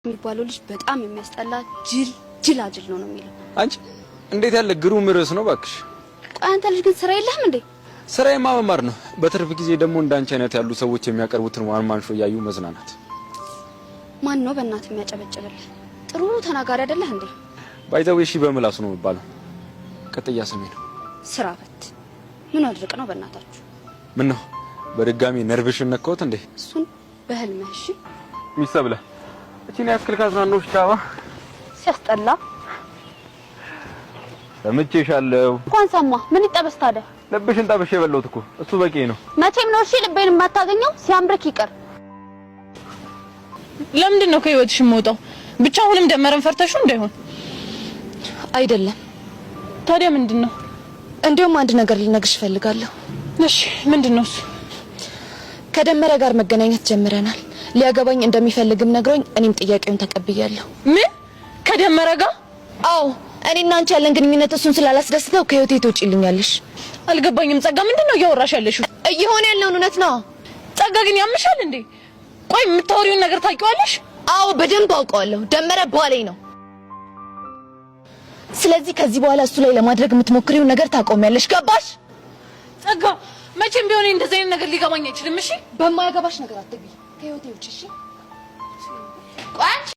የሚባለው ልጅ በጣም የሚያስጠላ ጅላጅል ነው የሚለው። አንቺ እንዴት ያለ ግሩም ርዕስ ነው ባክሽ። ቆይ አንተ ልጅ ግን ስራ የለህም እንዴ? ስራዬማ መማር ነው። በትርፍ ጊዜ ደግሞ እንዳንቺ አይነት ያሉ ሰዎች የሚያቀርቡትን ዋን ሾው እያዩ መዝናናት። ማን ነው በእናትህ የሚያጨበጭብልህ? ጥሩ ተናጋሪ አይደለህ እንዴ? ባይዘው እሺ በምላስ ነው የሚባለው። ቀጥያ ስሜ ነው። ስራ በት ምን አድርቅ ነው በእናታችሁ? ምን ነው በድጋሚ ነርቭሽን ነካሁት እንዴ? እሱን በህልምህ እሺ ሚሰብለ እቺን ያክል ካዝናኖሽ ዳባ ሲያስጠላ ሰምቼሻለሁ። እንኳን ሰማ ምን ይጠበስ ታዲያ? ልብሽን ጠብሼ የበለውት እኮ እሱ በቂ ነው። መቼም ነው እሺ ልቤን የማታገኘው ሲያምርክ ይቀር። ለምንድን ነው ከህይወትሽ የምወጣው? ብቻ አሁንም ደመረን ፈርተሽው እንዳይሆን አይደለም። ታዲያ ምንድነው? እንደውም አንድ ነገር ልነግርሽ ፈልጋለሁ። እሺ ምንድነው እሱ? ከደመረ ጋር መገናኘት ጀምረናል። ሊያገባኝ እንደሚፈልግም ነግሮኝ እኔም ጥያቄውን ተቀብያለሁ። ምን? ከደመረ ጋር? አዎ እኔና አንቺ ያለን ግንኙነት እሱን ስላላስደስተው ከህይወቴ ትወጪልኛለሽ። አልገባኝም። ጸጋ ምንድነው እያወራሽ ያለሽው? እየሆነ ያለውን እውነት ነው። ጸጋ ግን ያምሻል እንዴ? ቆይ የምታወሪውን ነገር ታውቂዋለሽ? አዎ በደንብ አውቀዋለሁ። ደመረ ባሌ ነው። ስለዚህ ከዚህ በኋላ እሱ ላይ ለማድረግ የምትሞክሪው ነገር ታቆሚያለሽ። ገባሽ? ጸጋ መቼም ቢሆን እንደዚህ አይነት ነገር ሊገባኝ አይችልም። እሺ በማያገባሽ ነገር አትግቢ። ከህይወቴ ውጪ እሺ? ቆይ